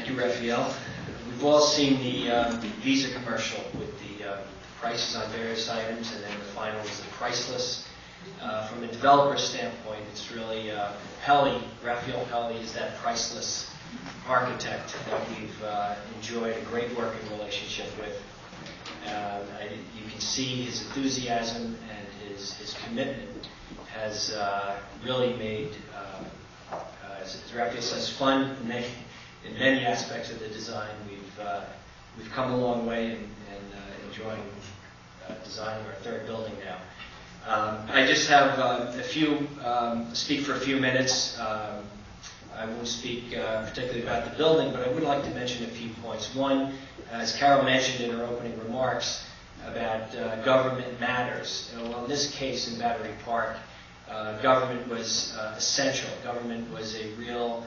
Thank you, Raphael. We've all seen the Visa commercial with the prices on various items, and then the final is the priceless. From a developer standpoint, it's really Raphael Pelli is that priceless architect that we've enjoyed a great working relationship with. You can see his enthusiasm and his commitment has really made, as Raphael says, fun in many aspects of the design. We've come a long way in enjoying designing our third building now. I just have speak for a few minutes. I won't speak particularly about the building, but I would like to mention a few points. One, as Carol mentioned in her opening remarks, about government matters. Well, in this case, in Battery Park, government was essential. Government was a real,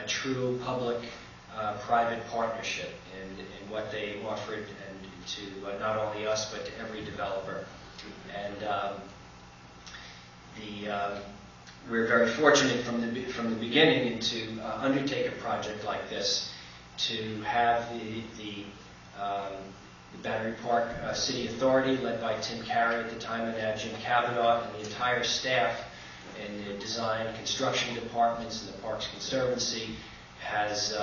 true public-private partnership in what they offered, and to not only us but to every developer. And we're very fortunate from the beginning to undertake a project like this, to have the Battery Park City Authority, led by Tim Carey at the time, and now Jim Cavanaugh, and the entire staff in the design construction departments and the Parks Conservancy has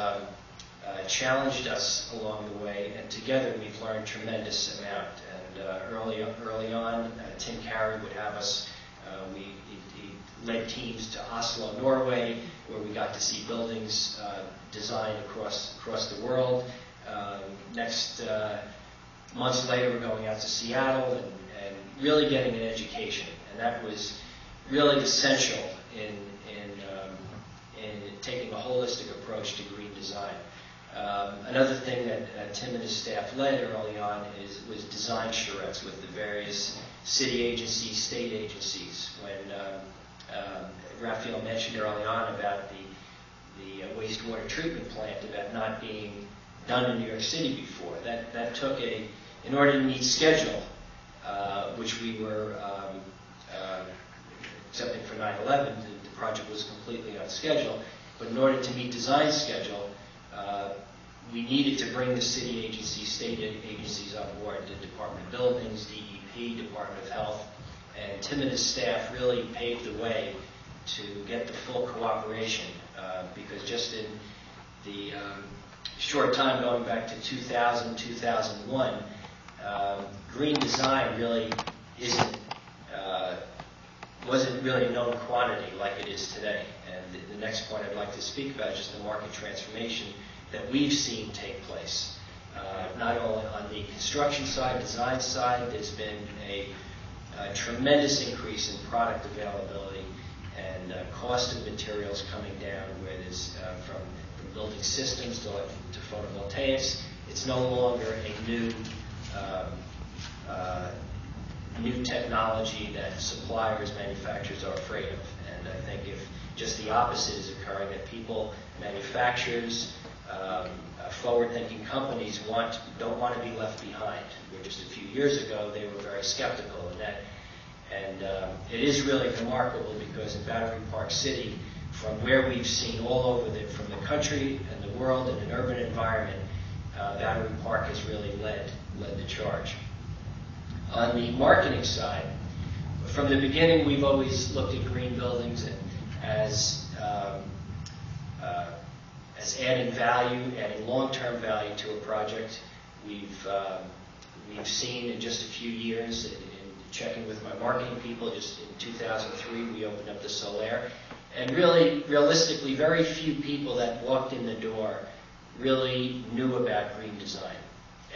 challenged us along the way, and together we've learned tremendous amount. And early on, Tim Carey would have us, he led teams to Oslo, Norway, where we got to see buildings designed across the world. Months later, we're going out to Seattle and really getting an education, and that was really essential in taking a holistic approach to green design. Another thing that Tim and his staff led early on was design charrettes with the various city agencies, state agencies. When Raphael mentioned early on about the wastewater treatment plant, about not being done in New York City before, that took in order to meet schedule, which we were excepting for 9/11, the project was completely on schedule. But in order to meet design schedule, we needed to bring the city agencies, state agencies on board, the Department of Buildings, DEP, Department of Health, and Tim and his staff really paved the way to get the full cooperation, because just in the short time going back to 2000, 2001, green design really wasn't really a known quantity like it is today. And the next point I'd like to speak about is just the market transformation that we've seen take place. Not only on the construction side, design side, there's been a tremendous increase in product availability and cost of materials coming down, where there's from building systems to photovoltaics. It's no longer a new technology that suppliers, manufacturers are afraid of. And I think if just the opposite is occurring, that people, manufacturers, forward-thinking companies don't want to be left behind. Where just a few years ago they were very skeptical of that. And it is really remarkable, because in Battery Park City, from where we've seen all over from the country and the world in an urban environment, Battery Park has really led the charge. On the marketing side, from the beginning, we've always looked at green buildings as adding value, adding long-term value to a project. We've seen in just a few years, in checking with my marketing people, just in 2003, we opened up the Solaire. And really, realistically, very few people that walked in the door really knew about green design.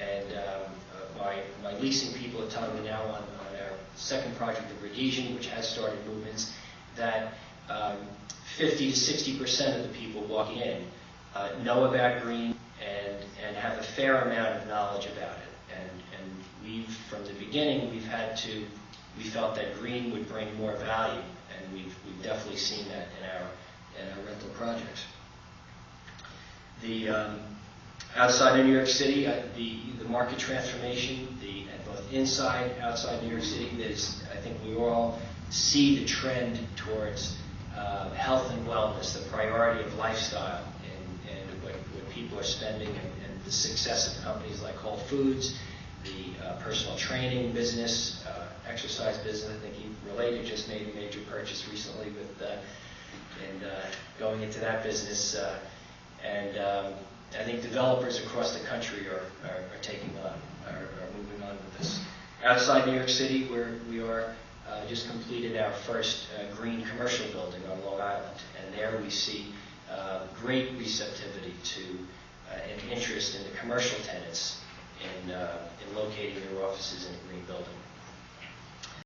And my leasing people are telling me now on our second project of Rhodesian, which has started movements, that 50 to 60% of the people walking in know about green and have a fair amount of knowledge about it. And from the beginning, we felt that green would bring more value, and we've definitely seen that in our rental projects. Outside of New York City, the market transformation, both inside, outside New York City, I think we all see the trend towards health and wellness, the priority of lifestyle, and what people spending, and the success of companies like Whole Foods, the personal training business, exercise business. I think Related just made a major purchase recently with going into that business. I think developers across the country are moving on with this. Outside New York City, where we are, just completed our first green commercial building on Long Island, and there we see great receptivity to and interest in the commercial tenants in locating their offices in a green building.